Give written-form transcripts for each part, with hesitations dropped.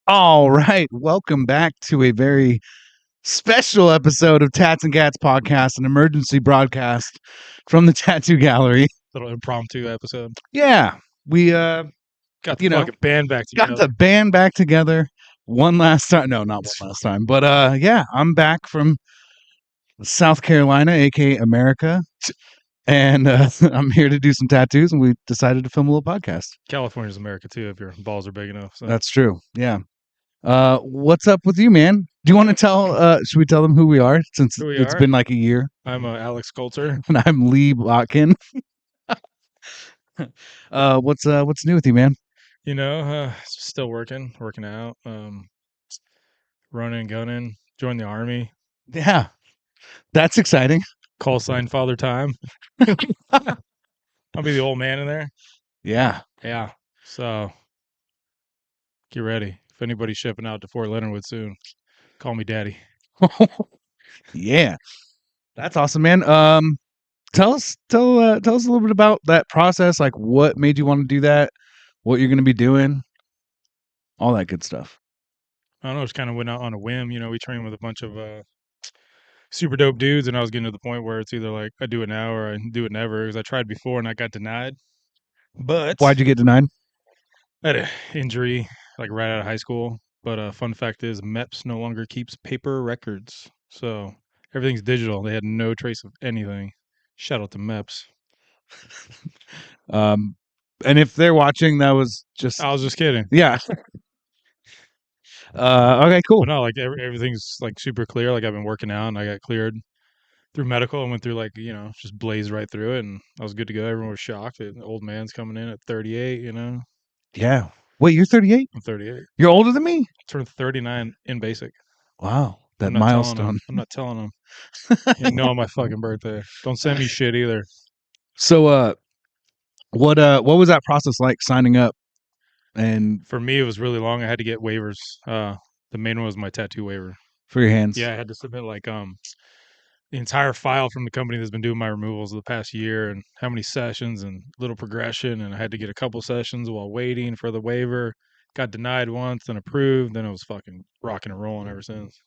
All right. Welcome back to a very special episode of Tats and Cats podcast, an emergency broadcast from the Tattoo Gallery. Little impromptu episode. Yeah, we Got the you know, fucking band back got together. the band back together one last time. No, not one last time. But yeah, I'm back from South Carolina, aka America. And I'm here to do some tattoos, and we decided to film a little podcast. California's America too, if your balls are big enough. So. That's true. Yeah. What's up with you, man? Do you want to tell? Should we tell them who we are since it's been like a year? I'm Alex Coulter, and I'm Lee Botkin. What's new with you, man? You know, still working out, running, gunning. Joined the army. Yeah, that's exciting. Call sign Father Time. I'll be the old man in there. Yeah. So get ready. If anybody's shipping out to Fort Leonard Wood soon, call me Daddy. Yeah, that's awesome, man. Tell us a little bit about that process. Like, what made you want to do that? What you're going to be doing? All that good stuff. I don't know. Just kind of went out on a whim. You know, we trained with a bunch of super dope dudes, and I was getting to the point where it's either like I do it now or I do it never, because I tried before and I got denied. But why'd you get denied? I had an injury like right out of high school. But fun fact is, MEPS no longer keeps paper records, so everything's digital. They had no trace of anything. Shout out to MEPS. And if they're watching, that was just I was just kidding. Yeah. Okay, cool. But no, like everything's like super clear. Like I've been working out and I got cleared through medical and went through like, just blazed right through it, and I was good to go. Everyone was shocked. The old man's coming in at 38, Yeah. Wait, you're 38? I'm 38. You're older than me? I turned 39 in basic. Wow. That milestone. I'm not telling them. You know, on my fucking birthday. Don't send me shit either. So what was that process like, signing up? And for me, it was really long. I had to get waivers. The main one was my tattoo waiver for your hands. Yeah, I had to submit like the entire file from the company that's been doing my removals the past year, and how many sessions and little progression. And I had to get a couple sessions while waiting for the waiver. Got denied once, then approved. Then it was fucking rocking and rolling ever since.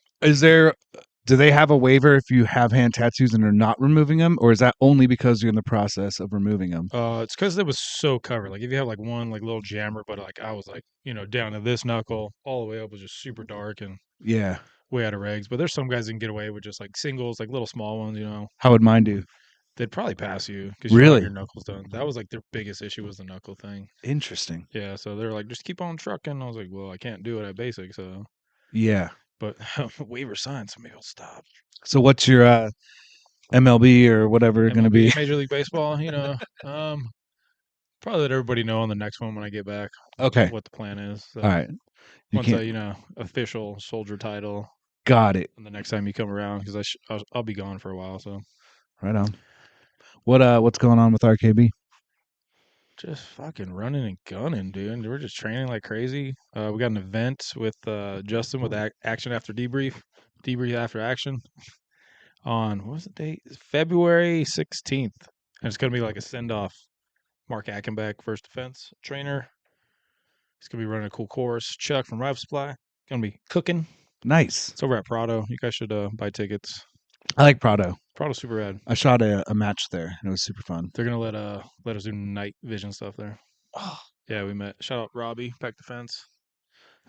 Do they have a waiver if you have hand tattoos and are not removing them, or is that only because you're in the process of removing them? It's because it was so covered. Like if you have like one like little jammer, but like I was like down to this knuckle, all the way up was just super dark and yeah, way out of regs. But there's some guys that can get away with just like singles, like little small ones. How would mine do? They'd probably pass you because really your knuckles done. That was like their biggest issue, was the knuckle thing. Interesting. Yeah, so they're like, just keep on trucking. I was like, well, I can't do it at basic, so yeah. But waiver signed, so maybe I'll stop. So what's your MLB or whatever going to be? Major League Baseball, probably let everybody know on the next one when I get back. Okay. What the plan is. So all right. Once I, official soldier title. Got it. And the next time you come around, because I'll be gone for a while. So. Right on. What's going on with RKB? Just fucking running and gunning, dude. We're just training like crazy. We got an event with Justin with Action After Debrief After Action on, what was the date? February 16th. And it's going to be like a send-off. Mark Ackenbeck, First Defense trainer. He's going to be running a cool course. Chuck from Rifle Supply. Going to be cooking. Nice. It's over at Prado. You guys should buy tickets. I like Prado. Prado's super rad. I shot a match there, and it was super fun. They're going to let us do night vision stuff there. Oh. Yeah, we met. Shout out Robbie, Pack Defense.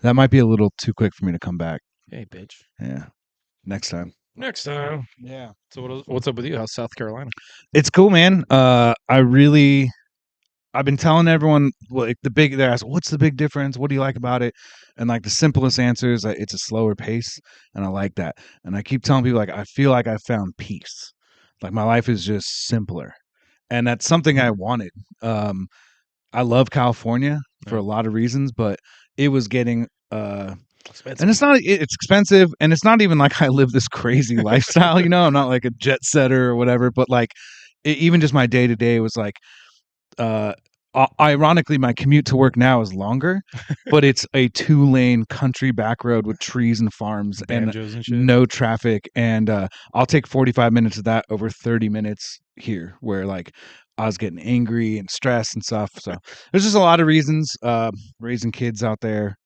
That might be a little too quick for me to come back. Hey, bitch. Yeah. Next time. Yeah. So what's up with you? How's South Carolina? It's cool, man. I've been telling everyone, like, they ask, what's the big difference? What do you like about it? And like the simplest answer is that it's a slower pace, and I like that. And I keep telling people, like, I feel like I found peace. Like my life is just simpler, and that's something I wanted. I love California for a lot of reasons, but it was getting expensive. And it's expensive, and it's not even like I live this crazy lifestyle, I'm not like a jet setter or whatever, but like even just my day to day was like, ironically, my commute to work now is longer, but it's a 2-lane country back road with trees and farms and no traffic. And I'll take 45 minutes of that over 30 minutes here, where like I was getting angry and stressed and stuff. So there's just a lot of reasons. Raising kids out there.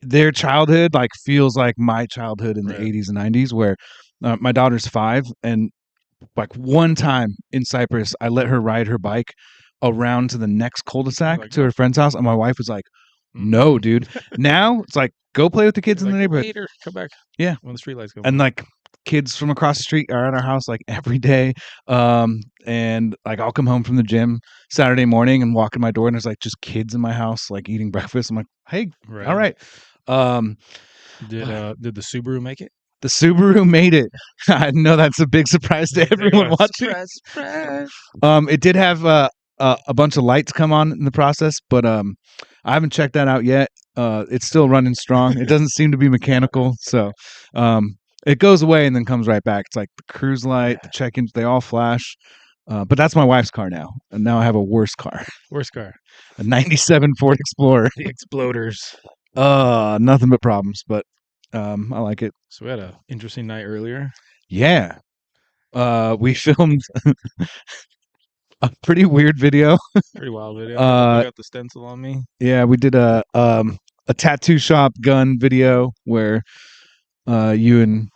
their childhood like feels like my childhood in the Right. 80s and 90s, where my daughter's 5, and like one time in Cyprus, I let her ride her bike around to the next cul-de-sac Like, to no. her friend's house, and my wife was like, "No, dude." Now it's like, go play with the kids He's in like, the neighborhood. later, come back. Yeah. When the streetlights come And on. like kids from across the street are at our house like every day. And like I'll come home from the gym Saturday morning and walk in my door, and there's like just kids in my house like eating breakfast. I'm like, hey, Right. all right. Um, Did the Subaru make it? the Subaru made it. I know that's a big surprise to everyone watching. Surprise. It did have a bunch of lights come on in the process, but I haven't checked that out yet. It's still running strong. It doesn't seem to be mechanical, so it goes away and then comes right back. It's like the cruise light, the check-ins, they all flash. But that's my wife's car now, and now I have a worse car, Worst car. a '97 Ford Explorer. The exploders. Nothing but problems, but I like it. So we had a interesting night earlier. Yeah, we filmed a pretty weird video. Pretty wild video. I got the stencil on me. Yeah, we did a tattoo shop gun video where you and,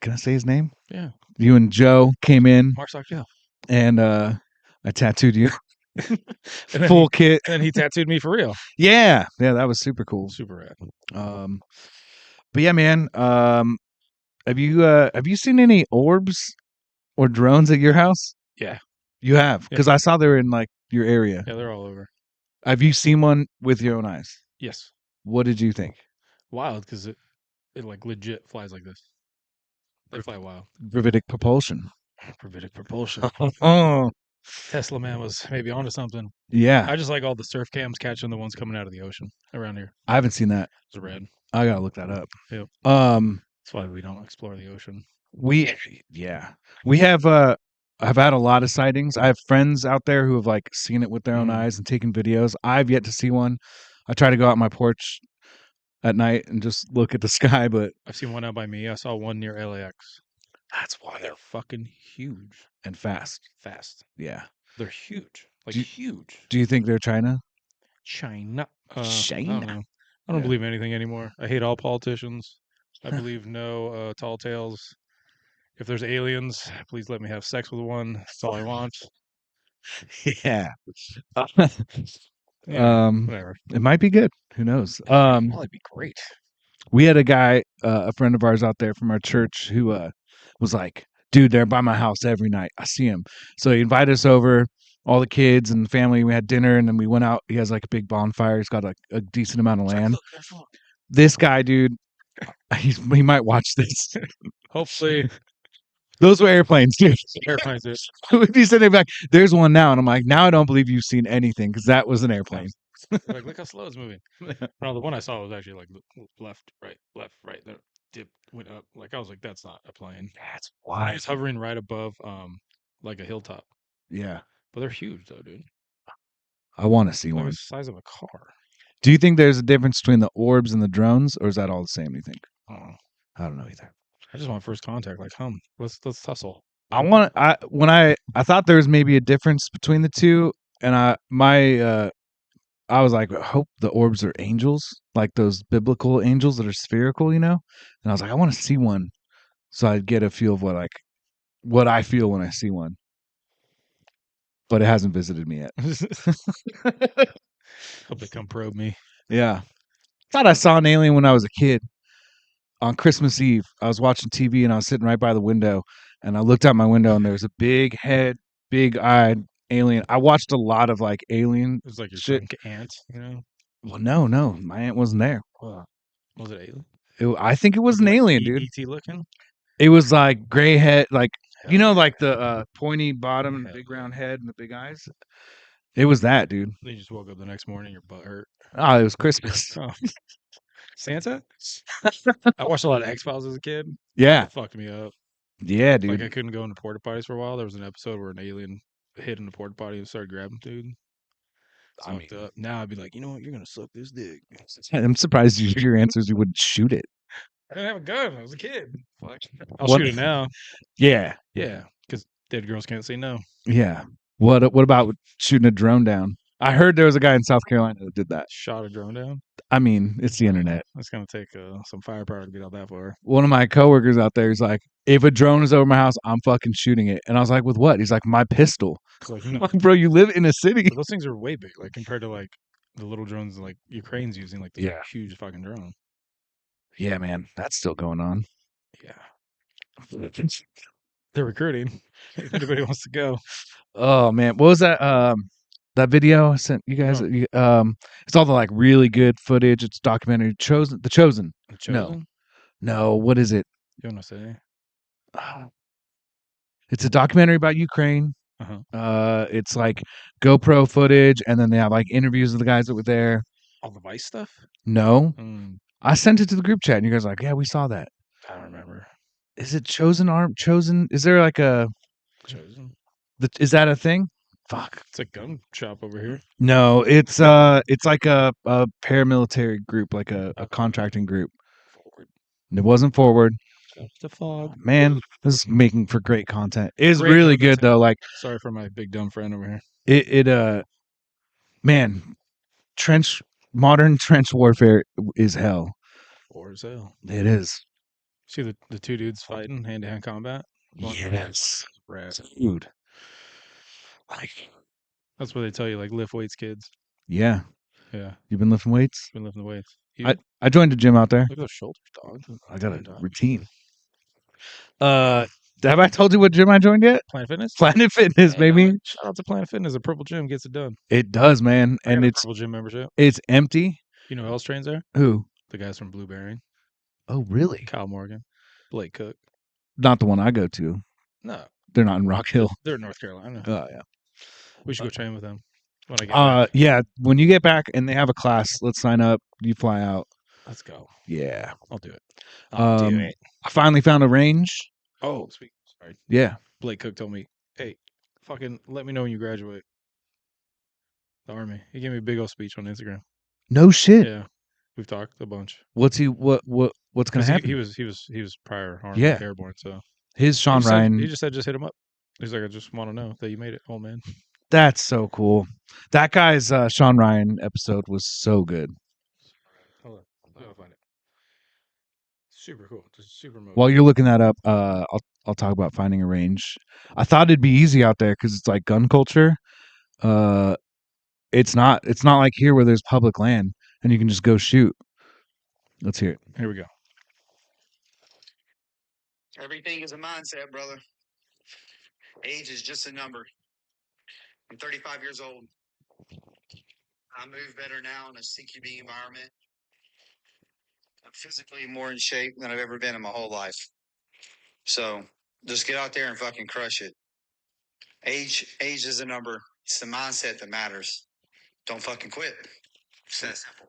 can I say his name? Yeah. You and Joe came in Mark's like, yeah. and I tattooed you. And Full kit. And then he tattooed me for real. Yeah, that was super cool. Super rad. But yeah, man. Have you seen any orbs or drones at your house? Yeah. You have, because Yeah. I saw they were in like your area. Yeah, they're all over. Have you seen one with your own eyes? Yes. What did you think? Wild, because it like legit flies like this. They fly wild. Gravitic propulsion. Gravitic propulsion. Oh, Tesla man was maybe onto something. yeah. I just like all the surf cams catching the ones coming out of the ocean around here. I haven't seen that. It's red. I gotta look that up. Yep. Um, That's why we don't explore the ocean. we have I've had a lot of sightings. I have friends out there who have like seen it with their own eyes and taken videos. I've yet to see one. I try to go out my porch at night and just look at the sky, but I've seen one out by me. I saw one near LAX. that's why They're fucking huge. and fast. Fast. Yeah. They're huge. Like Do- huge. Do you think they're China? China. I don't China. know. I don't Yeah. believe anything anymore. I hate all politicians. I believe no tall tales. If there's aliens, please let me have sex with one. That's all I want. Yeah. Yeah, whatever. It might be good. Who knows? That'd be great. We had a guy, a friend of ours out there from our church who was like, dude, they're by my house every night. I see him. So he invited us over, all the kids and the family. We had dinner and then we went out. He has like a big bonfire. He's got like a decent amount of land. This guy, dude, he might watch this. Hopefully, Those were airplanes, dude. airplanes. Dude. We'd be sitting back. There's one now. And I'm like, now I don't believe you've seen anything because that was an airplane. Like, look how slow it's moving. No, the one I saw was actually like left, right, then dip went up. Like I was like, that's not a plane. That's It why. was hovering right above like a hilltop. Yeah. But they're huge though, dude. I want to see Like one. the size of a car. Do you think there's a difference between the orbs and the drones, or is that all the same? You think? I don't know. I don't know either. I just want first contact. Like, let's tussle. I thought there was maybe a difference between the two, and I was like, I hope the orbs are angels, like those biblical angels that are spherical, you know. And I was like, I want to see one, so I'd get a feel of what I feel when I see one. But it hasn't visited me yet. Hope they come probe me. Yeah, thought I saw an alien when I was a kid. On Christmas Eve, I was watching TV and I was sitting right by the window, and I looked out my window and there was a big head, big eyed alien. I watched a lot of like alien. It was like your shit. drunk aunt, you know? Well, no, my aunt wasn't there. Was it alien? I think it was an like alien, dude. ET looking? It was like gray head, like you know, like the pointy bottom and big round head and the big eyes. It was that, dude. Then you just woke up the next morning, your butt hurt. Oh, it was Christmas. Oh. Santa? I watched a lot of X-Files as a kid. Yeah. It fucked me up. Yeah, dude. Like I couldn't go into porta potties for a while. There was an episode where an alien hid in the porta potty and started grabbing dude. Fucked up. Now I'd be like, you know what? You're gonna suck this dick. I'm surprised your answers you wouldn't shoot it. I didn't have a gun. I was a kid. Fuck. I'll shoot it now. Yeah. Yeah, because dead girls can't say no. Yeah. What about shooting a drone down? I heard there was a guy in South Carolina that did that. Shot a drone down. I mean, it's the internet. It's gonna take some firepower to get out that far. One of my coworkers out there is like, if a drone is over my house, I'm fucking shooting it. And I was like, with what? He's like, my pistol. Like, I'm like, bro, you live in a city. those things are way big, like compared to like the little drones like Ukraine's using, like the huge fucking drone. Yeah, man, that's still going on. Yeah, they're recruiting. If anybody wants to go. Oh man, what was that? That video I sent you guys. It's all the like really good footage. It's documentary. The Chosen. The Chosen? No. What is it? You want to say? It's a documentary about Ukraine. Uh-huh. It's like GoPro footage, and then they have like interviews of the guys that were there. All the Vice stuff? No, I sent it to the group chat, and you guys are like, yeah, we saw that. I don't remember. Is it Chosen? Is there like a Chosen? Is that a thing? Fuck. It's a gun shop over here. No, it's like a paramilitary group, like a contracting group. Forward. It wasn't Forward. The fog. Man, this is making for great content. It's really good though. Like, sorry for my big dumb friend over here. Man, modern trench warfare is hell. War is hell. It is. See the two dudes fighting hand to hand combat. Yes, rad. Dude. Like, that's where they tell you like lift weights, kids. Yeah. Yeah. You've been lifting weights? Been lifting the weights. I joined a gym out there. Look at those shoulders, dog. I got a routine. Have I told you what gym I joined yet? Planet Fitness? Planet Fitness, baby. Shout out to Planet Fitness. The Purple Gym gets it done. It does, man. And it's Purple Gym membership. It's empty. You know who else trains there? Who? The guys from Blueberry. Oh, really? Kyle Morgan. Blake Cook. Not the one I go to. No. They're not in Rock Hill. They're in North Carolina. Oh, yeah. We should go train with them when I get back. Yeah. When you get back and they have a class, let's sign up. You fly out. Let's go. Yeah. I'll do it. I finally found a range. Oh, sweet. Sorry. Yeah. Blake Cook told me, hey, fucking let me know when you graduate. The Army. He gave me a big old speech on Instagram. No shit. Yeah. We've talked a bunch. What's gonna happen? He was prior Army airborne, so his Sean Ryan. He just said just hit him up. He's like, I just want to know that you made it, old man. That's so cool. That guy's Sean Ryan episode was so good. Hold on, I'll find it. Super cool. Just super motivating. While you're looking that up, I'll talk about finding a range. I thought it'd be easy out there because it's like gun culture. It's not like here where there's public land and you can just go shoot. Let's hear it. Here we go. Everything is a mindset, brother. Age is just a number. I'm 35 years old. I move better now in a CQB environment. I'm physically more in shape than I've ever been in my whole life. So just get out there and fucking crush it. Age is a number. It's the mindset that matters. Don't fucking quit. It's that simple.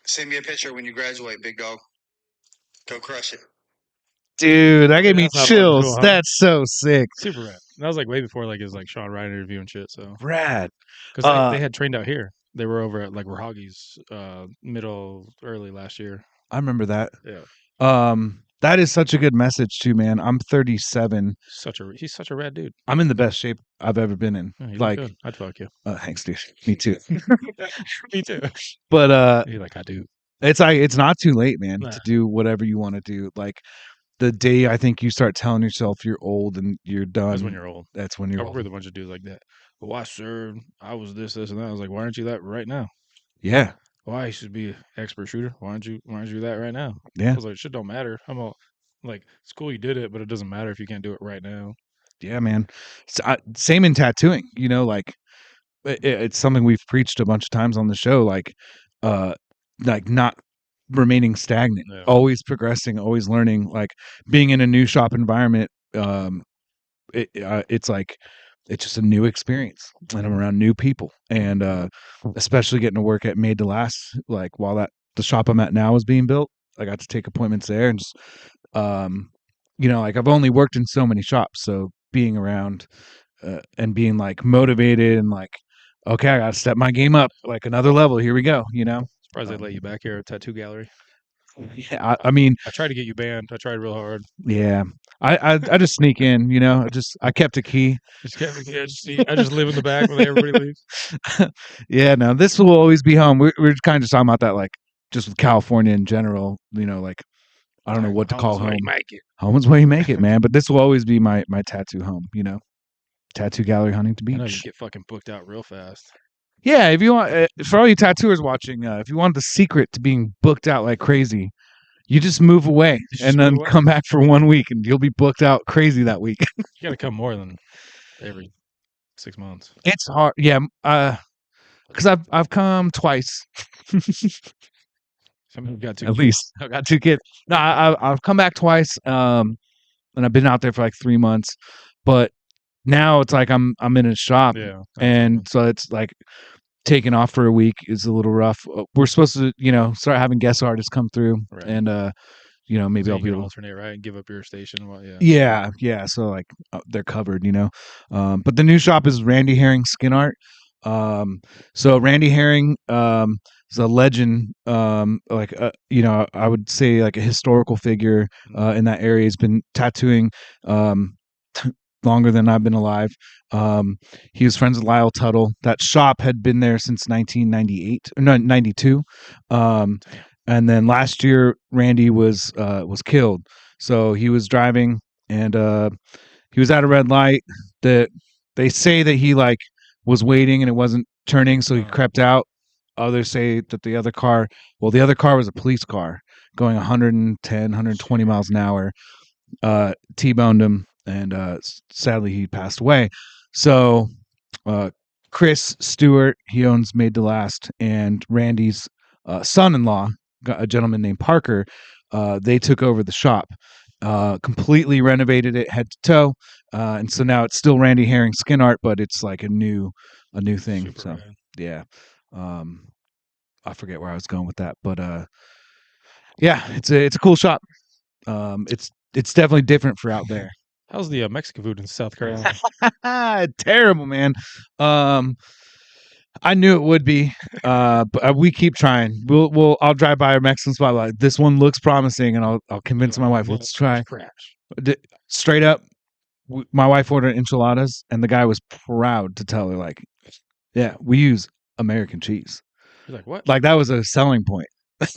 Send me a picture when you graduate, big dog. Go crush it. Dude, that gave me chills. Cool, huh? That's so sick. Super rad. That was like way before like his like Sean Ryan interview and shit. So rad. Because they had trained out here. They were over at like Rahagi's early last year. I remember that. Yeah. That is such a good message too, man. I'm 37. He's such a rad dude. I'm in the best shape I've ever been in. Yeah, like, I'd fuck you. Thanks, dude. Me too. Me too. But you're like, I do. It's like it's not too late, man, to do whatever you want to do. Like the day I think you start telling yourself you're old and you're done. That's when you're old. That's when you're old. I work with a bunch of dudes like that. Well, I served. I was this, and that. I was like, why aren't you that right now? Yeah. Why you should be an expert shooter? Why aren't you that right now? Yeah. I was like, shit don't matter. I'm all like, it's cool you did it, but it doesn't matter if you can't do it right now. Yeah, man. Same in tattooing. You know, like it's something we've preached a bunch of times on the show. Like not remaining stagnant, always progressing, always learning. Like being in a new shop environment, it's like it's just a new experience, and I'm around new people, and especially getting to work at Made to Last. Like while the shop I'm at now is being built, I got to take appointments there, and just like I've only worked in so many shops, so being around and being like motivated and like, okay, I got to step my game up, like another level. Here we go. You know, surprised they let you back here at Tattoo Gallery. Yeah, I mean, I tried to get you banned. I tried real hard. yeah. I just sneak in, you know. I kept a key. Just kept, yeah, I just live in the back when everybody leaves. Yeah, no, this will always be home. We're kind of just talking about that, like, just with California in general. You know, like, I don't know what to call home. Make it. Home is where you make it, man. But this will always be my tattoo home. You know, tattoo gallery, Huntington I know you Beach. get fucking booked out real fast. Yeah, if you want, for all you tattooers watching, if you want the secret to being booked out like crazy, you just move away Just and move then away. come back for 1 week, and you'll be booked out crazy that week. You got to come more than every 6 months. It's hard, yeah. Because I've come twice. Some of got 2 At kids. least I've got 2 kids. No, I've come back twice, and I've been out there for like 3 months. But now it's like I'm in a shop, Yeah. and so it's like taking off for a week is a little rough. We're supposed to, you know, start having guest artists come through, Right. and you know, maybe so I'll you be can able. alternate, right? And give up your station. Well, Yeah. So like they're covered, you know. But the new shop is Randy Herring Skin Art. So Randy Herring is a legend. Like you know, I would say like a historical figure in that area. He's been tattooing longer than I've been alive. He was friends with Lyle Tuttle. That shop had been there since 1998 or no 92. And then last year Randy was killed. So he was driving and he was at a red light. That they say that he like was waiting and it wasn't turning, so he crept out. Others say that the other car was a police car going 110, 120 miles an hour. T-boned him, and sadly he passed away. So Chris Stewart, he owns Made to Last, and Randy's son-in-law, a gentleman named Parker, they took over the shop, completely renovated it head to toe, and so now it's still Randy Herring Skin Art, but it's like a new thing. Super So rad. yeah, I forget where I was going with that, but yeah, it's a cool shop. It's definitely different for out there. How's the Mexican food in South Carolina? Terrible, man. I knew it would be, but we keep trying. I'll drive by a Mexican spot like this one looks promising, and I'll convince my wife, let's try. Crash. Straight up, my wife ordered enchiladas, and the guy was proud to tell her like, yeah, we use American cheese. He's like, what? Like that was a selling point.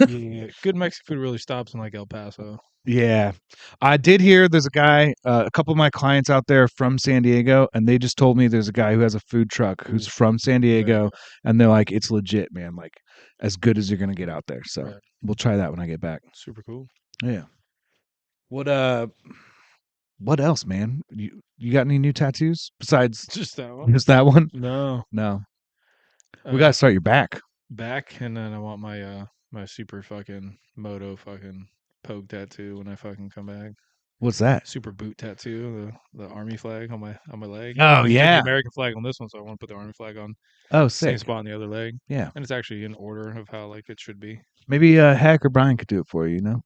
Yeah, good Mexican food really stops in like El Paso. Yeah, I did hear there's a guy, a couple of my clients out there from San Diego, and they just told me there's a guy who has a food truck who's from San Diego, and they're like, it's legit, man, like as good as you're gonna get out there. So we'll try that when I get back. Super cool. Yeah. What else, man? You got any new tattoos besides Just that one? just that one? No. We gotta start your back. Back, and then I want my my super fucking moto fucking pogue tattoo when I fucking come back. What's that? Super boot tattoo, the army flag on my leg. Oh There's yeah. the American flag on this one, so I want to put the army flag on Oh, same sick. spot on the other leg. Yeah. And it's actually in order of how like it should be. Maybe Hack or Brian could do it for you. You know.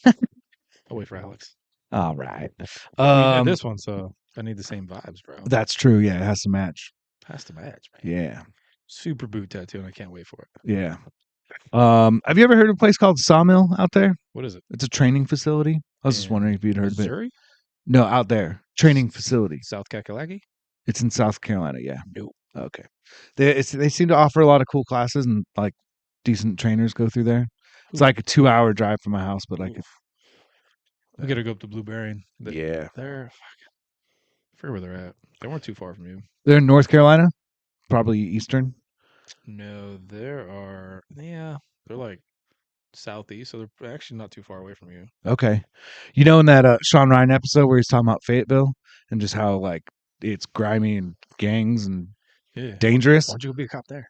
I'll wait for Alex. All right. I mean, this one, so I need the same vibes, bro. That's true. Yeah, it has to match. Has to match, man. Yeah. Super boot tattoo, and I can't wait for it. Yeah. Have you ever heard of a place called Sawmill out there? What is it? It's a training facility. I was just wondering if you'd heard of it. Missouri? No, out there. Training facility. South Kakalaki? It's in South Carolina, yeah. Nope. Okay. They seem to offer a lot of cool classes, and like decent trainers go through there. It's like a 2-hour drive from my house, but like we gotta go up to Blueberry. Yeah. They're I forget where they're at. They weren't too far from you. They're in North Carolina? Probably Eastern. No, they're like southeast, so they're actually not too far away from you. Okay. You know, in that Sean Ryan episode where he's talking about Fayetteville and just how like it's grimy and gangs and dangerous. Why don't you go be a cop there?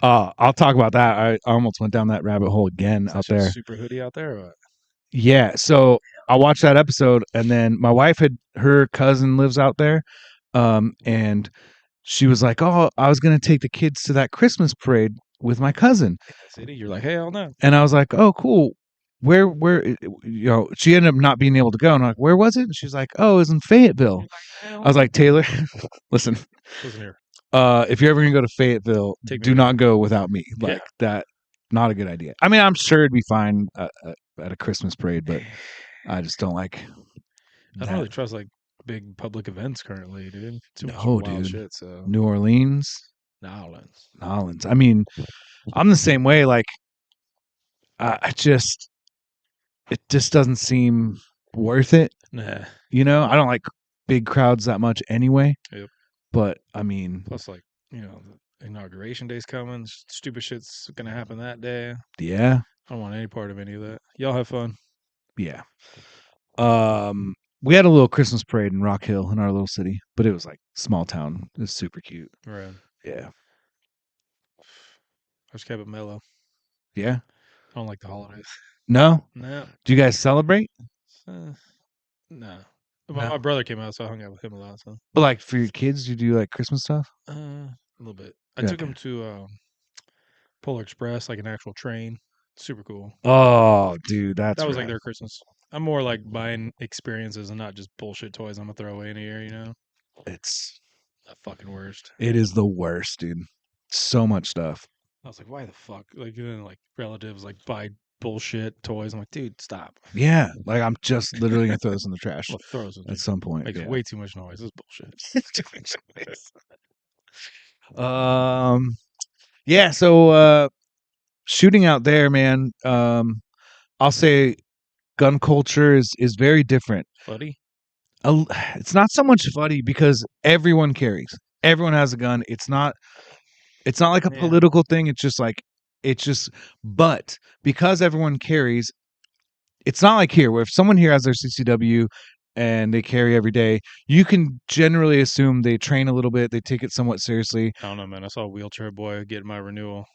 I'll talk about that. I almost went down that rabbit hole again out there. Super hoodie out there or what? Yeah. So I watched that episode, and then my wife her cousin lives out there. And she was like, oh, I was going to take the kids to that Christmas parade with my cousin. City, you're like, hell no. And I was like, oh, cool. Where, you know, she ended up not being able to go. And I'm like, where was it? And she's like, oh, it was in Fayetteville. I was like, Taylor, listen here. If you're ever going to go to Fayetteville, do not go without me. Like that. not a good idea. I mean, I'm sure it'd be fine at a Christmas parade, but I just don't like. I don't really trust like big public events currently, dude. Too much No, wild dude. shit. So New Orleans, Nolans. Nolans. I mean, I'm the same way. Like, it just doesn't seem worth it. Nah. You know, I don't like big crowds that much anyway. Yep. But I mean, Plus, like, you know, the inauguration day's coming. Stupid shit's gonna happen that day. yeah, I don't want any part of any of that. Y'all have fun. yeah. We had a little Christmas parade in Rock Hill in our little city, but it was like small town. It was super cute. Right. Yeah, I just kept it mellow. yeah. I don't like the holidays. No, No. do you guys celebrate? No. No. My brother came out, so I hung out with him a lot. So But like for your kids, you do like Christmas stuff? a little bit. I Yeah, took okay. him to Polar Express, like an actual train. Super cool. Oh, dude, that's That was like rad. their Christmas. I'm more like buying experiences and not just bullshit toys I'm gonna throw away in a year. You know, It's the fucking worst. it is the worst, dude. So much stuff. I was like, why the fuck? Like, then like relatives like buy bullshit toys. I'm like, dude, stop. Yeah, like I'm just literally gonna throw this in the trash Well, throws it. at some point. Makes Yeah. way too much noise. This is bullshit. Yeah. So shooting out there, man. I'll say gun culture is very different. Buddy. It's not so much funny because everyone carries. Everyone has a gun. It's not like a Yeah. political thing. But because everyone carries, it's not like here where if someone here has their CCW and they carry every day, you can generally assume they train a little bit, they take it somewhat seriously. I don't know, man. I saw a wheelchair boy get my renewal.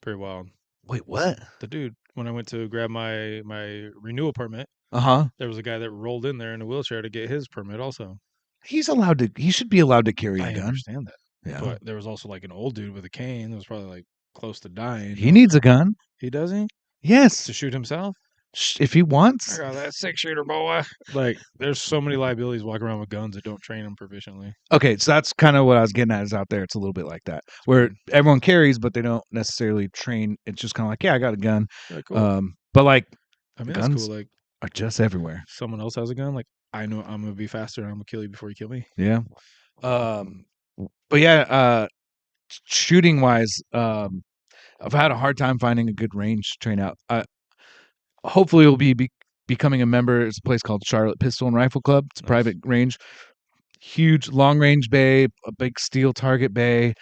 Pretty wild. Wait, what? The dude, when I went to grab my renewal permit, Uh-huh. there was a guy that rolled in there in a wheelchair to get his permit also. He should be allowed to carry a I gun. understand that. Yeah. But there was also like an old dude with a cane that was probably like close to dying. He needs a gun. He doesn't? Yes. To shoot himself? If he wants. I got that 6-shooter boy. Like, there's so many liabilities walking around with guns that don't train them proficiently. Okay, so that's kind of what I was getting at is out there. It's a little bit like that where everyone carries, but they don't necessarily train. It's just kind of like, yeah, I got a gun. Yeah, cool. But like I mean, guns that's cool. Like, are just everywhere. someone else has a gun. Like, I know I'm gonna be faster and I'm gonna kill you before you kill me. Yeah. But yeah, shooting wise, I've had a hard time finding a good range to train out. Hopefully we'll be becoming a member. It's a place called Charlotte Pistol and Rifle Club. It's a Nice. private range. Huge long range bay, a big steel target bay,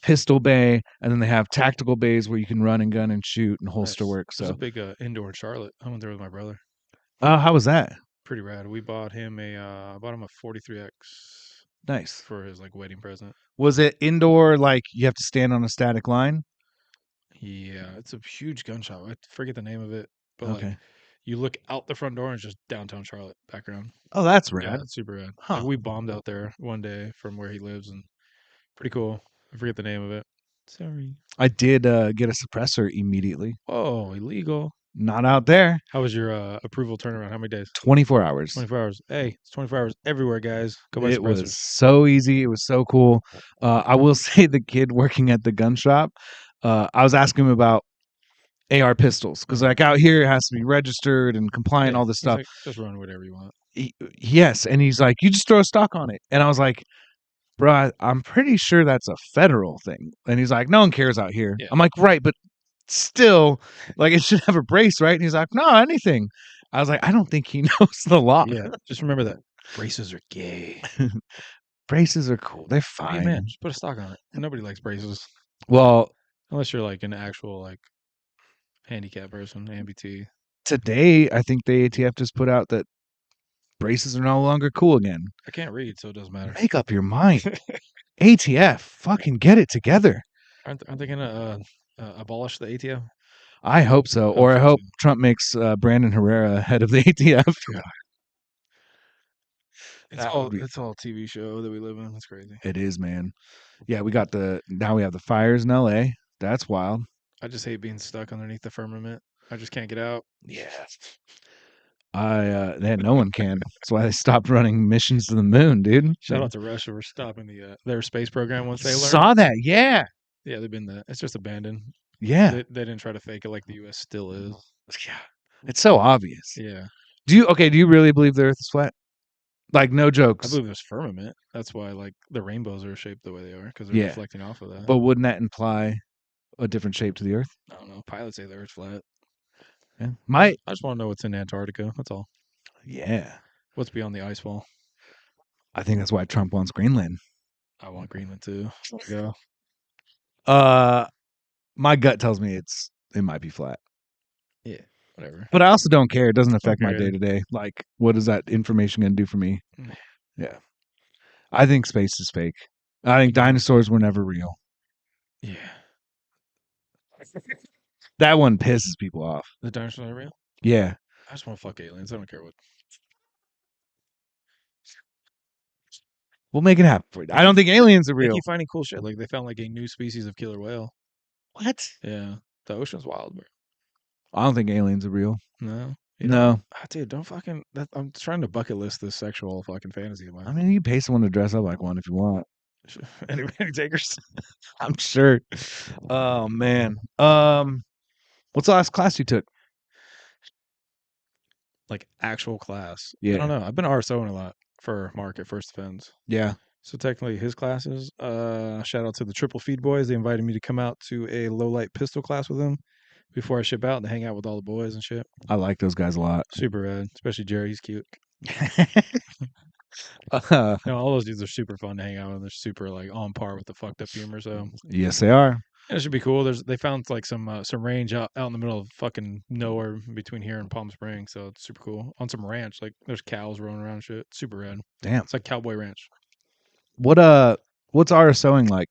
pistol bay, and then they have tactical bays where you can run and gun and shoot and holster Nice. work. There's So a big indoor in Charlotte. I went there with my brother. how was that? Pretty rad. We bought him a 43X Nice. for his like wedding present. Was it indoor, like you have to stand on a static line? Yeah, it's a huge gun shop. I forget the name of it, but Okay. like you look out the front door and it's just downtown Charlotte background. Oh, that's Yeah, rad. it's super rad. Huh. Like, we bombed out there one day from where he lives, and pretty cool. I forget the name of it. Sorry. I did get a suppressor immediately. Oh, illegal. Not out there. How was your approval turnaround? How many days? 24 hours. 24 hours. Hey, it's 24 hours everywhere, guys. Go buy It was suppressors. so easy. It was so cool. I will say the kid working at the gun shop, I was asking him about AR pistols because like out here it has to be registered and compliant, Yeah, all this he's stuff. like, just run whatever you want. Yes, and he's like, you just throw a stock on it, and I was like, bro, I'm pretty sure that's a federal thing. And he's like, no one cares out here. Yeah. I'm like, right, but still, like it should have a brace, right? And he's like, no, anything. I was like, I don't think he knows the law. Yeah, just remember that braces are gay. Braces are cool. They're Hey, fine. man, just put a stock on it. Nobody likes braces Well, unless you're like an actual like handicapped person, amputee. today I think the ATF just put out that braces are no longer cool again. I can't read, so it doesn't matter. Make up your mind. ATF, fucking get it together. Aren't they gonna abolish the ATF? I hope so. Or I hope Trump makes Brandon Herrera head of the ATF. It's all TV show that we live in. That's crazy. It is, man. Yeah, we have the fires in LA. That's wild. I just hate being stuck underneath the firmament. I just can't get out. Yeah. No one can. That's why they stopped running missions to the moon, dude. Shout out to Russia for stopping their space program once they learned. Saw that, yeah. Yeah, they've been it's just abandoned. Yeah. They didn't try to fake it like the U.S. still is. Yeah. It's so obvious. Yeah, Do you really believe the Earth is flat? Like, no I jokes. believe there's firmament. That's why like the rainbows are shaped the way they are because they're Yeah. reflecting off of that. But wouldn't that imply a different shape to the Earth? I don't know. Pilots say the Earth's flat. Yeah. I just want to know what's in Antarctica. That's all. Yeah. What's beyond the ice wall? I think that's why Trump wants Greenland. I want Greenland too. Go. My gut tells me it might be flat. Yeah, whatever. But I also don't care. It doesn't affect my Okay. day to day. Like, what is that information going to do for me? Mm. Yeah. I think space is fake. I think Yeah. dinosaurs were never real. Yeah. That one pisses people off. The dinosaurs are real? Yeah. I just want to fuck aliens. I don't care what. We'll make it happen for you. I don't think aliens are They real. keep finding cool shit. Like they found like a new species of killer whale. What? Yeah. The ocean's wild, bro. I don't think aliens are real. No. No. Dude, don't fucking. I'm trying to bucket list this sexual fucking fantasy of mine. I mean, you pay someone to dress up like one if you want. Any takers? I'm sure. Oh man. What's the last class you took? Like actual class. Yeah. I don't know. I've been RSOing a lot for Mark at First Defense. Yeah. So technically his classes. Shout out to the Triple Feed boys. They invited me to come out to a low light pistol class with them before I ship out and hang out with all the boys and shit. I like those guys a lot. Super rad. Especially Jerry, he's cute. Uh, No, all those dudes are super fun to hang out with. They're super like on par with the fucked up humor. So yes, they are. and it should be cool. They found like some range out in the middle of fucking nowhere between here and Palm Springs. So it's super cool. On some ranch, like there's cows roaming around and shit. Super rad. Damn. It's like cowboy ranch. What's RSOing like?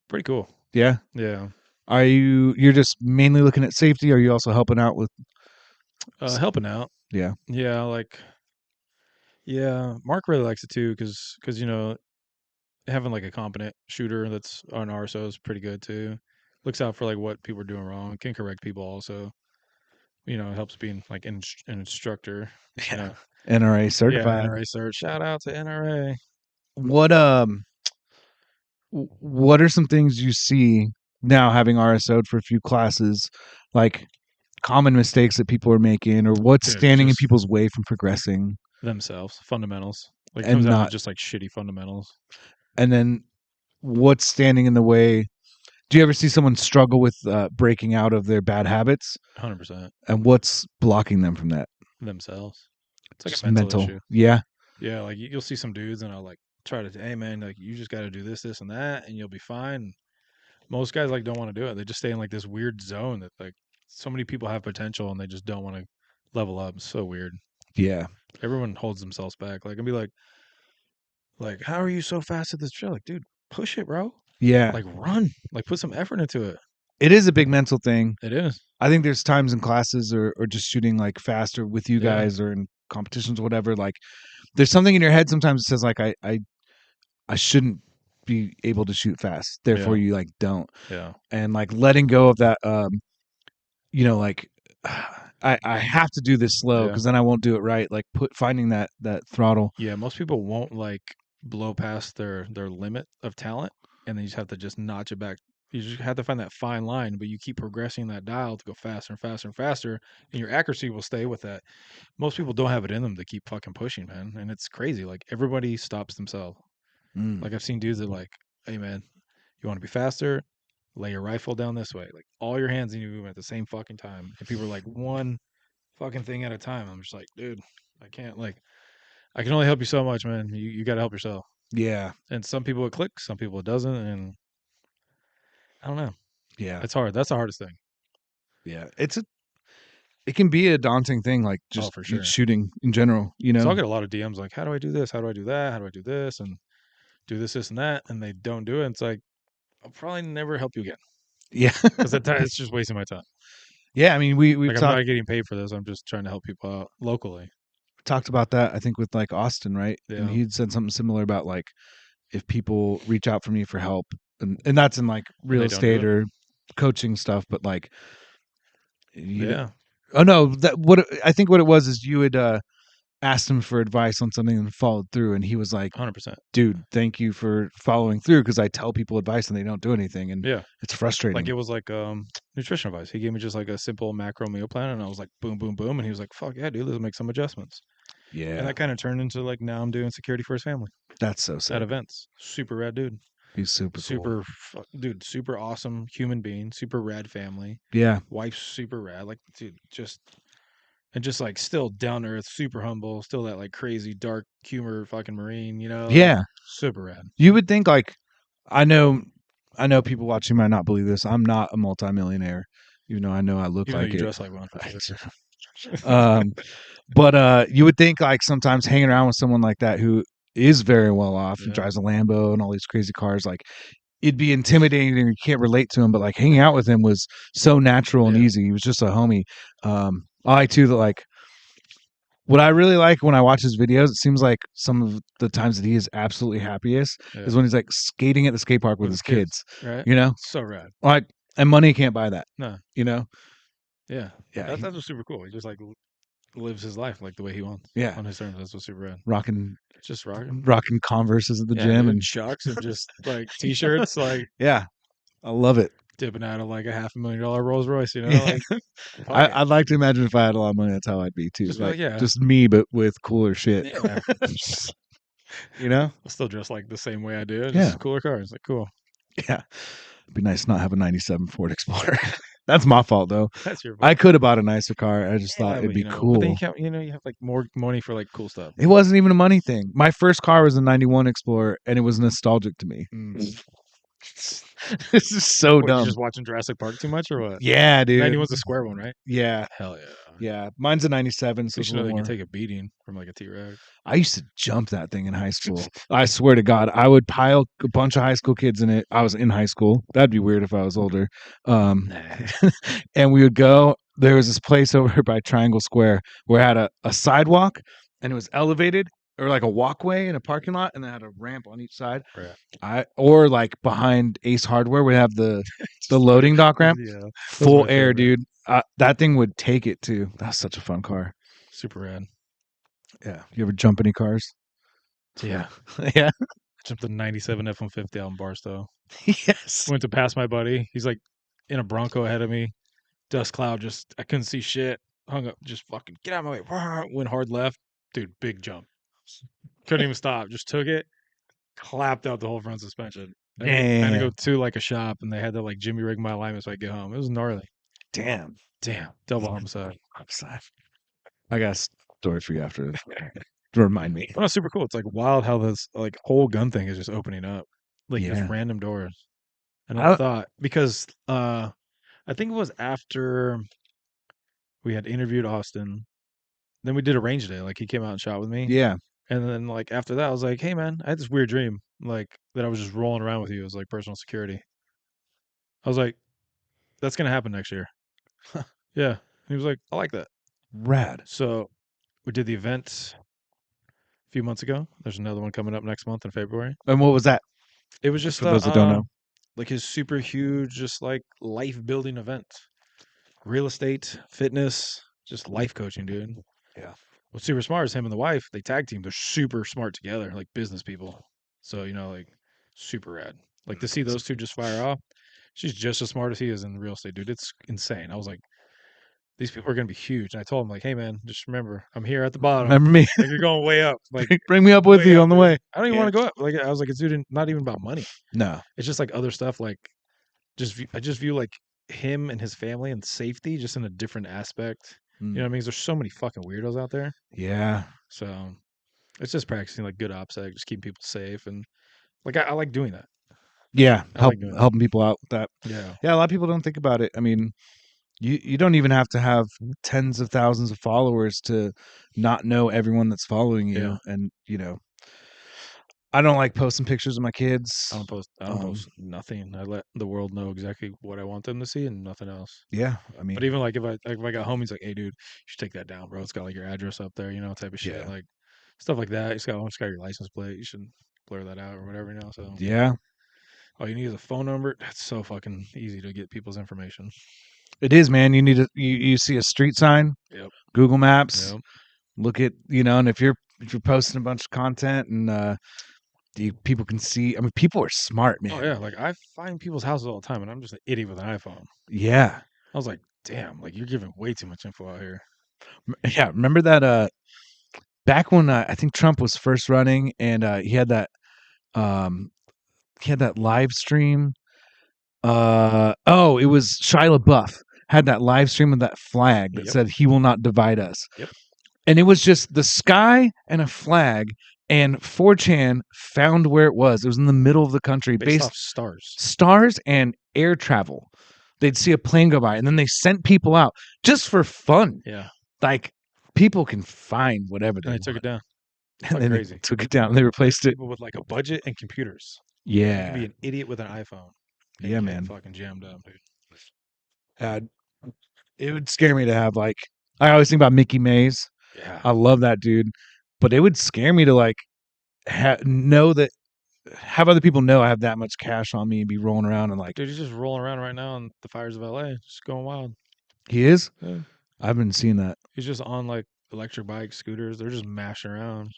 Pretty cool. Yeah. Yeah. You're just mainly looking at safety, or are you also helping out with Helping out. Yeah. Yeah, like yeah, Mark really likes it too cuz you know, having like a competent shooter that's on RSO is pretty good too. Looks out for like what people are doing wrong, can correct people also. You know, it helps being like an instructor. You know. NRA Yeah, certified? NRA cert. Shout out to NRA. What are some things you see now having RSO'd for a few classes, like common mistakes that people are making, or what's Dude, standing in just- people's way from progressing? Themselves, fundamentals. Like it And comes down not- to just like shitty fundamentals. And then what's standing in the way? Do you ever see someone struggle with breaking out of their bad habits? 100% And what's blocking them from that? themselves. It's like Just a mental issue. Yeah. Yeah, like you'll see some dudes and I'll like try to, hey man, like you just got to do this, and that, and you'll be fine. Most guys like don't want to do it. They just stay in like this weird zone that like so many people have potential and they just don't want to level up. It's so weird. Yeah. Everyone holds themselves back. Like, and be like, how are you so fast at this drill? Like, dude, push it, bro. Yeah. Like, run. Like, put some effort into it. It is a big mental thing. It is. I think there's times in classes or just shooting like faster with you Yeah. guys or in competitions or whatever. Like there's something in your head sometimes that says like I shouldn't be able to shoot fast. Therefore Yeah. you like don't. Yeah. And like letting go of that like I have to do this slow Yeah. because then I won't do it right. Like finding that throttle. Yeah. Most people won't like blow past their limit of talent, and then you just have to just notch it back. You just have to find that fine line, but you keep progressing that dial to go faster and faster and faster, and your accuracy will stay with that. Most people don't have it in them to keep fucking pushing, man, and it's crazy. Like everybody stops themselves. Mm. Like I've seen dudes that like, hey man, you want to be faster? Lay your rifle down this way. Like all your hands need to move at the same fucking time. And people are like one fucking thing at a time. I'm just like, dude, I can't like I can only help you so much, man. You gotta help yourself. Yeah. And some people it clicks, some people it doesn't, and I don't know. Yeah. It's hard. That's the hardest thing. Yeah. It can be a daunting thing, like just for sure. shooting in general, you know. So I'll get a lot of DMs like, how do I do this? How do I do that? How do I do this? And do this, and that, and they don't do it. It's like I'll probably never help you again. Yeah. Because it's just wasting my time. Yeah, I mean we've Like I'm talked not getting paid for this. I'm just trying to help people out locally. talked about that, I think, with like Austin, right? And Yeah. he'd said something similar about like if people reach out for me for help, and that's in like real they don't do estate it. or coaching stuff, but like Yeah. oh no, that what I think what it was is you would asked him for advice on something and followed through, and he was like, 100%. dude, thank you for following through, because I tell people advice and they don't do anything, and Yeah. it's frustrating. Like it was like nutrition advice. He gave me just like a simple macro meal plan, and I was like, boom, boom, boom, and he was like, fuck yeah, dude, let's make some adjustments. Yeah, And that kind of turned into like now I'm doing security for his family that's so at sick. events. Super rad dude. He's super cool. Dude, super awesome human being. Super rad family. Yeah, Wife's super rad. Like, dude, just like still down to earth, super humble. Still that like crazy dark humor, fucking Marine. You know. yeah. Like, super rad. You would think like, I know people watching might not believe this. I'm not a multimillionaire, even though I know I look Even though like you it. dress like one. But you would think like sometimes hanging around with someone like that who is very well off and Yeah. drives a Lambo and all these crazy cars, like it'd be intimidating and you can't relate to him. But like hanging out with him was so natural and Yeah. easy. He was just a homie. I like too that like what I really like when I watch his videos, it seems like some of the times that he is absolutely happiest Yeah. is when he's like skating at the skate park with his kids. Right. You know, So rad. like, and money can't buy that. No. You know. Yeah. Yeah. That's what's super cool. He just like lives his life like the way he wants. Yeah. On his terms. That's what's super rad. Rocking Just rocking. Converses at the Yeah, gym dude, and chucks and just like t-shirts, like yeah, I love it. dipping out of like a $500,000 Rolls Royce, you know? Yeah. Like, I'd like to imagine if I had a lot of money, that's how I'd be too. Just Like, yeah. just me, but with cooler shit. Yeah. You know? I'll still dress like the same way I do. Just Yeah. cooler cars. Like, cool. Yeah. It'd be nice to not have a 97 Ford Explorer. That's my fault though. That's your I could have bought a nicer car. I just thought Yeah, it'd but, be you know, cool. But then you can't, you have like more money for like cool stuff. It wasn't even a money thing. My first car was a 91 Explorer and it was nostalgic to me. This is so What, you dumb. just watching Jurassic Park too much or what? Yeah, dude. 91's a square one, right? Yeah. Hell yeah. Yeah. Mine's a 97, so You it's a should know little they more. can take a beating from like a T-Rex. I used to jump that thing in high school. I swear to God, I would pile a bunch of high school kids in it. I was in high school. That'd be weird if I was older. And we would go. There was this place over by Triangle Square where it had a sidewalk and it was elevated, or like a walkway in a parking lot, and it had a ramp on each side. Right. Or like behind Ace Hardware, we have the loading dock ramp. Yeah. Full my air, favorite. dude. That thing would take it too. That's such a fun car. Super rad. Yeah. You ever jump any cars? Yeah. Yeah. Jumped the 97 F-150 out in Barstow. Yes. Went to pass my buddy. He's like in a Bronco ahead of me. Dust cloud, just I couldn't see shit. Hung up, just fucking get out of my way. Went hard left. Dude, big jump. Couldn't even stop. Just took it, clapped out the whole front suspension. I had to go to like a shop and they had to like Jimmy rig my alignment so I could get home. It was gnarly. Damn. Double homicide. I got stories for you after this. To remind me. But no, super cool. It's like wild how this like whole gun thing is just opening up. Like Yeah. just random doors. And I thought because I think it was after we had interviewed Austin, then we did a range day. Like he came out and shot with me. Yeah. And then like after that, I was like, hey man, I had this weird dream, like that I was just rolling around with you. It was like personal security. I was like, that's gonna happen next year. Yeah. And he was like, I like that. Rad. So we did the event a few months ago. There's another one coming up next month in February. And what was that? It was just For those that don't know. like his super huge, just like life building event. Real estate, fitness, just life coaching, dude. Yeah. What's super smart is him and the wife, they tag team. They're super smart together, like business people. So, like super rad. Like to see those two just fire off. She's just as smart as he is in real estate, dude. It's insane. I was like, these people are gonna be huge. And I told him, like, hey man, just remember, I'm here at the bottom. Remember me? Like you're going way up. Like Bring me up with way you up, on the dude. way. I don't even want to go up. Like I was like, it's not even about money. No. It's just like other stuff. Like I just view like him and his family and safety just in a different aspect. You know what I mean? 'Cause there's so many fucking weirdos out there. Yeah. So it's just practicing like good OPSEC, just keeping people safe, and like I like doing that. Yeah. I like doing that. Helping people out with that. Yeah. Yeah, a lot of people don't think about it. I mean, you don't even have to have tens of thousands of followers to not know everyone that's following you. Yeah. And I don't like posting pictures of my kids. I don't post nothing. I let the world know exactly what I want them to see and nothing else. Yeah, I mean, But even like if I got homies like, hey dude, you should take that down, bro. It's got like your address up there, type of shit. Yeah. Like stuff like that. It's got your license plate. You should blur that out or whatever, So yeah, all you need is a phone number. That's so fucking easy to get people's information. it is, man. You need you see a street sign, Yep. Google Maps, Yep. look at, and if you're posting a bunch of content and people can see. I mean, people are smart, man. Oh yeah, like I find people's houses all the time, and I'm just an idiot with an iPhone. Yeah. I was like, damn, like you're giving way too much info out here. Yeah, remember that back when I think Trump was first running and he had that live stream. It was Shia LaBeouf had that live stream of that flag that Yep. said he will not divide us. Yep. And it was just the sky and a flag, and 4chan found where it was. It was in the middle of the country, Based based off stars. stars and air travel. They'd see a plane go by, and then they sent people out just for fun. Yeah. Like, people can find whatever they And they took want. it down. And then crazy. they took it down. And they replaced it. People with like a budget and computers. You Yeah. can be an idiot with an iPhone. and Yeah, get man. Fucking jammed up, dude. It would scare me to have, like, I always think about Mickey Mays. Yeah. I love that dude. But it would scare me to, like, have other people know I have that much cash on me and be rolling around and, like, Dude, he's just rolling around right now in the fires of LA, just going wild. he is? Yeah. I've been seeing that. He's just on like electric bikes, scooters. They're just mashing around,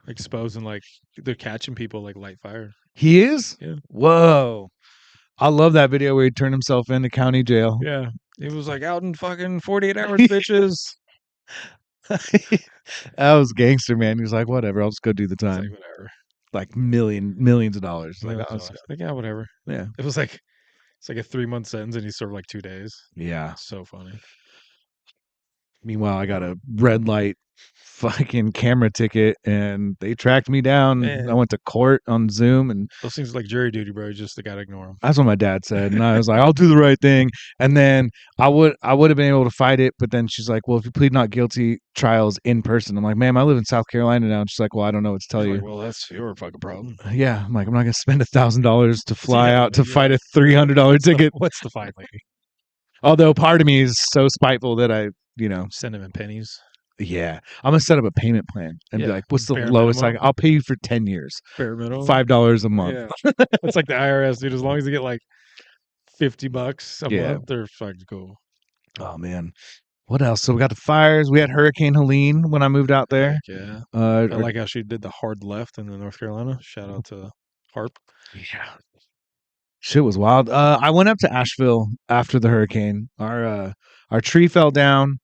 exposing like they're catching people like light fire. He is? Yeah. Whoa. I love that video where he turned himself into county jail. Yeah. It was like out in fucking 48 hours, bitches. That was gangster, man. He was like, whatever, I'll just go do the It's time. like whatever. Like millions of dollars. Like, Like, that was, yeah, whatever. yeah. It was like it's like a 3-month sentence and he served like 2 days. Yeah. So funny. Meanwhile, I got a red light fucking camera ticket and they tracked me down. Man. I went to court on Zoom, and Those things are like jury duty, bro. You just gotta ignore them. that's what my dad said. And I was like, I'll do the right thing. And then I would have been able to fight it. But then she's like, well, if you plead not guilty, trials in person. I'm like, ma'am, I live in South Carolina now. And she's like, well, I don't know what to tell you. Like, well, that's your fucking problem. Yeah. I'm like, I'm not going to spend $1,000 to fly Yeah, out to yeah. fight a $300 ticket. What's the fine, lady? Although part of me is so spiteful that I, Send him in pennies. yeah, I'm going to set up a payment plan and be Yeah, like, what's the bare lowest minimum. I'll pay you for 10 years, Bare minimum. $5 a month. Yeah. It's like the IRS, dude. As long as you get like $50 a Yeah. month, they're fucking cool. Oh, man. What else? So we got the fires. We had Hurricane Helene when I moved out there. Heck yeah. I like how she did the hard left in the North Carolina. Shout out to Harp. Yeah. Shit was wild. I went up to Asheville after the hurricane. Our tree fell down,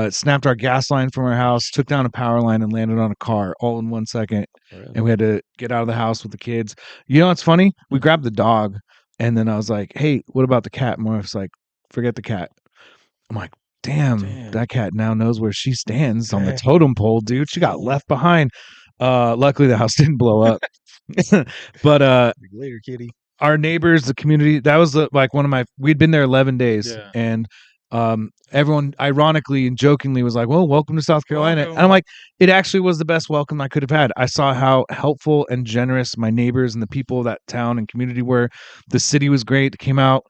snapped our gas line from our house, took down a power line, and landed on a car all in 1 second. Really? And we had to get out of the house with the kids. You know what's funny? We grabbed the dog, and then I was like, hey, what about the cat? My wife's like, forget the cat. I'm like, damn. That cat now knows where she stands on the Dang. totem pole, dude. She got left behind. Luckily, the house didn't blow up. But Later, kitty. our neighbors, the community, that was like one of my, we'd been there 11 days. Yeah. And everyone ironically and jokingly was like, well, welcome to South Carolina. Welcome. And I'm like, it actually was the best welcome I could have had. I saw how helpful and generous my neighbors and the people of that town and community were. The city was great. It came out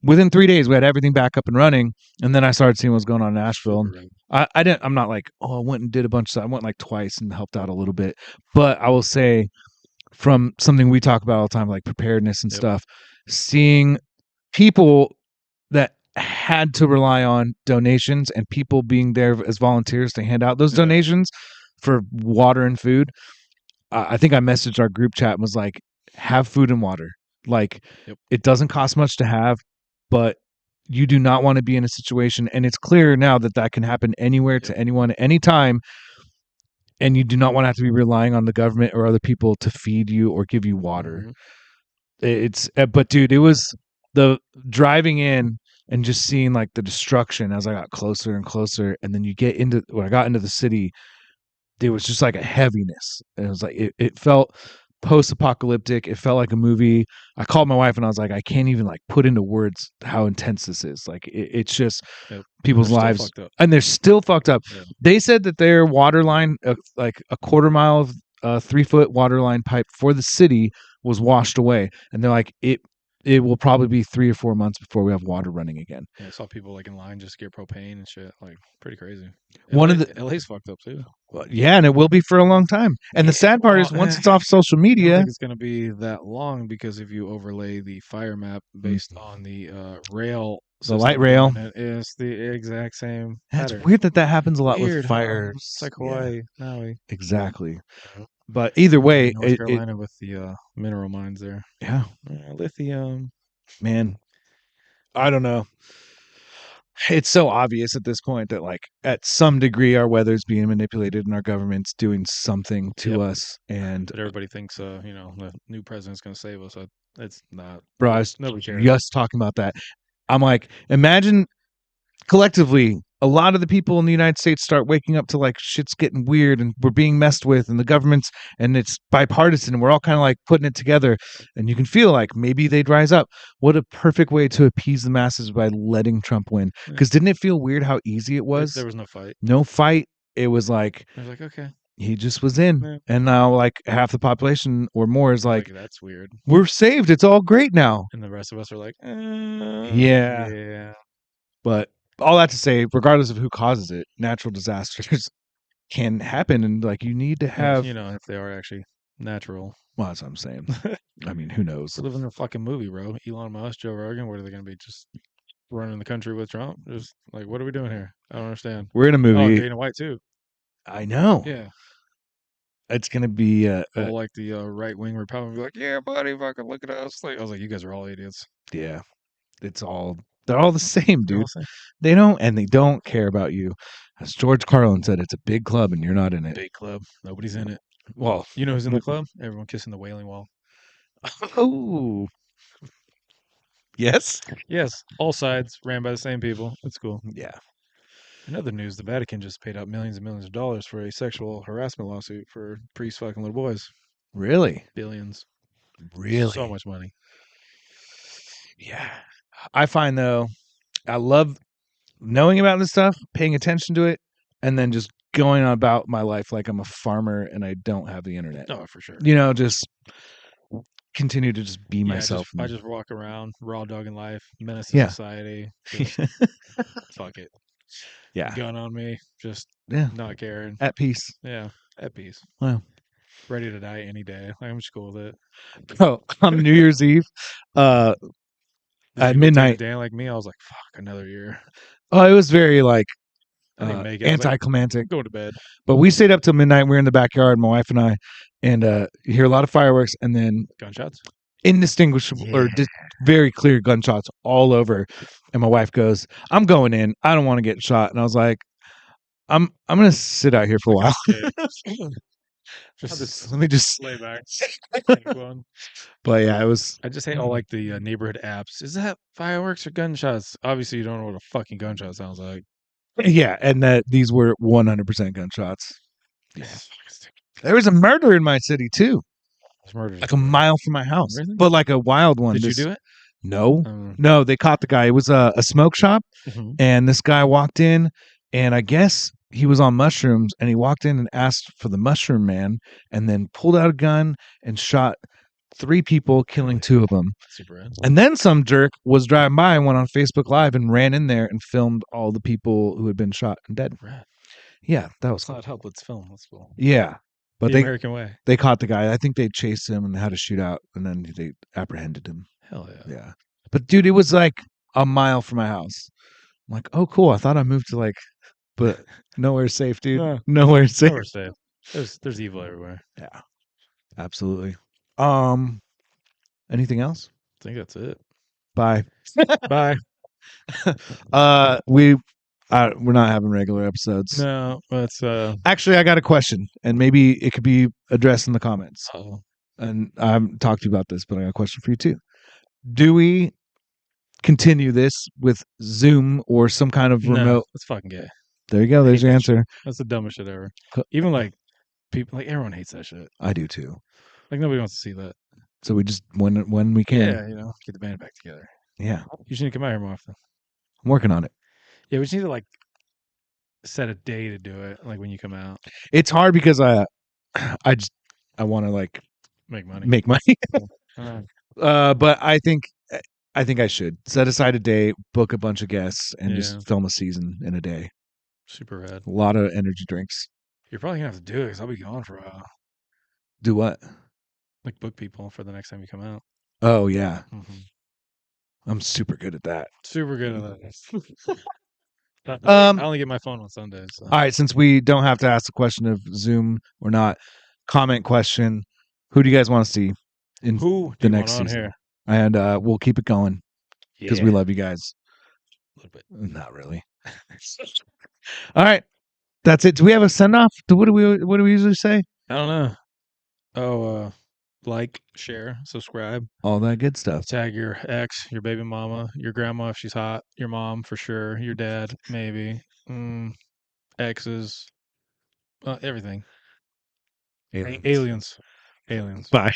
within 3 days. We had everything back up and running. And then I started seeing what was going on in Nashville. I'm not like, I went and did a bunch of stuff. I went like twice and helped out a little bit. But I will say, from something we talk about all the time, like preparedness and stuff, seeing people that had to rely on donations and people being there as volunteers to hand out those donations for water and food. I think I messaged our group chat and was like, have food and water. Like, it doesn't cost much to have, but you do not want to be in a situation. And it's clear now that can happen anywhere to anyone, anytime. And you do not want to have to be relying on the government or other people to feed you or give you water. But dude, it was the driving in and just seeing like the destruction as I got closer and closer. And then when I got into the city, there was just like a heaviness. And it was like, it felt post-apocalyptic. It felt like a movie. I called my wife and I was like, I can't even like put into words how intense this is. Like it's just people's lives, and they're still fucked up. Yeah. They said that their water line, like a quarter mile of 3-foot water line pipe for the city was washed away. And they're like, it it will probably be 3 or 4 months before we have water running again. Yeah, I saw people like in line just to get propane and shit. Like pretty crazy. One of the LA's fucked up too. Well, yeah, and it will be for a long time. And the sad part is, once it's off social I don't media, think it's going to be that long because if you overlay the fire map based on the rail, the light rail, it is the exact same. It's pattern. weird that happens a lot Weird, with huh? fires. It's like Yeah, Hawaii, Maui. exactly. But either way, North Carolina with the mineral mines there. Yeah, lithium. Man, I don't know. It's so obvious at this point that, like, at some degree, our weather's being manipulated and our government's doing something to us. And but everybody thinks, the new president's going to save us. It's not. Bro, I was Nobody cares. just talking about that. I'm like, imagine collectively, a lot of the people in the United States start waking up to, like, shit's getting weird and we're being messed with, and the government's, and it's bipartisan, and we're all kind of like putting it together, and you can feel like maybe they'd rise up. What a perfect way to appease the masses by letting Trump win. Because didn't it feel weird how easy it was? There was no fight. No fight. It was like, I was like, okay, he just was in. And now, like, half the population or more is like, that's weird. We're saved. It's all great now. And the rest of us are like, yeah. But all that to say, regardless of who causes it, natural disasters can happen, and, like, you need to have, if they are actually natural. Well, that's what I'm saying. I mean, who knows? We're living in a fucking movie, bro. Elon Musk, Joe Rogan. What are they going to be, just running the country with Trump? Just like, what are we doing here? I don't understand. We're in a movie. Oh, Dana White too. I know. Yeah. It's gonna be like the right wing Republican be like, yeah, buddy, fucking look at us. Like, I was like, you guys are all idiots. Yeah, they're all the same, dude. They don't care about you. As George Carlin said, it's a big club and you're not in it. Big club. Nobody's in it. Well, you know who's in the club? Everyone kissing the Wailing Wall. Oh, yes. All sides ran by the same people. It's cool. Yeah. In other news, the Vatican just paid out millions and millions of dollars for a sexual harassment lawsuit for priests fucking little boys. Really? Billions. Really? So much money. Yeah. I find, though, I love knowing about this stuff, paying attention to it, and then just going about my life like I'm a farmer and I don't have the internet. Oh, for sure. Just continue to just be myself. I just walk around, raw dogging life, menace to society. Fuck it. Yeah. Gun on me, just not caring. At peace. Yeah, at peace. Wow. Ready to die any day. I'm just cool with it. Bro, on New Year's Eve, at midnight. Dan like me, I was like, fuck, another year. Oh, it was very, like, I didn't make it. anticlimactic. Like, go to bed. But we stayed up till midnight. We were in the backyard, my wife and I, and you hear a lot of fireworks and then gunshots, indistinguishable or very clear gunshots all over. And my wife goes, "I'm going in. I don't want to get shot." And I was like, "I'm gonna sit out here for a while. Let me just lay back." But yeah, it was. I just hate all like the neighborhood apps. Is that fireworks or gunshots? Obviously, you don't know what a fucking gunshot sounds like. Yeah, and that these were 100% gunshots. Yeah. There was a murder in my city too. Like a mile from my house. Really? But like a wild one. Did you do it? No. No, they caught the guy. It was a smoke shop, and this guy walked in, and I guess he was on mushrooms, and he walked in and asked for the mushroom man, and then pulled out a gun and shot 3 people, killing 2 of them. Super rad. And then some jerk was driving by and went on Facebook Live and ran in there and filmed all the people who had been shot and dead. Rad. Yeah, that was cool. Not help. Let's film. That's cool. Yeah. But the American way. They caught the guy. I think they chased him and had a shootout, and then they apprehended him. Hell yeah. Yeah. But dude, it was like a mile from my house. I'm like, oh cool. I thought I moved to but nowhere safe, dude. No. Nowhere safe. Nowhere safe. There's evil everywhere. Yeah. Absolutely. Anything else? I think that's it. Bye. Bye. We're not having regular episodes. No, that's actually I got a question, and maybe it could be addressed in the comments. And I haven't talked to you about this, but I got a question for you too. Do we continue this with Zoom or some kind of remote? That's fucking gay. There you go. There's your answer. That's the dumbest shit ever. Even like people, like everyone hates that shit. I do too. Like nobody wants to see that. So we just when we can. Yeah, get the band back together. Yeah. You should need to come out here more often. I'm working on it. Yeah, we just need to like set a day to do it. Like when you come out. It's hard because I want to like make money. But I think I think I should set aside a day, book a bunch of guests, and Yeah. just film a season in a day. Super rad. A lot of energy drinks. You're probably gonna have to do it because I'll be gone for a while. Do what? Like book people for the next time you come out. Oh yeah, Mhm. I'm super good at that. Super good at that. I only get my phone on Sundays. So. All right, since we don't have to ask the question of Zoom or not, comment question: who do you guys want to see in Who the do you next want on season? here? And we'll keep it going because we Yeah. love you guys. A little bit. Not really. All right, that's it. Do we have a send off? What do we usually say? I don't know. Oh, like, share, subscribe, All that good stuff. tag your ex, your baby mama, your grandma if she's hot, your mom for sure, your dad maybe, exes, everything. Aliens. Aliens. Aliens. Bye.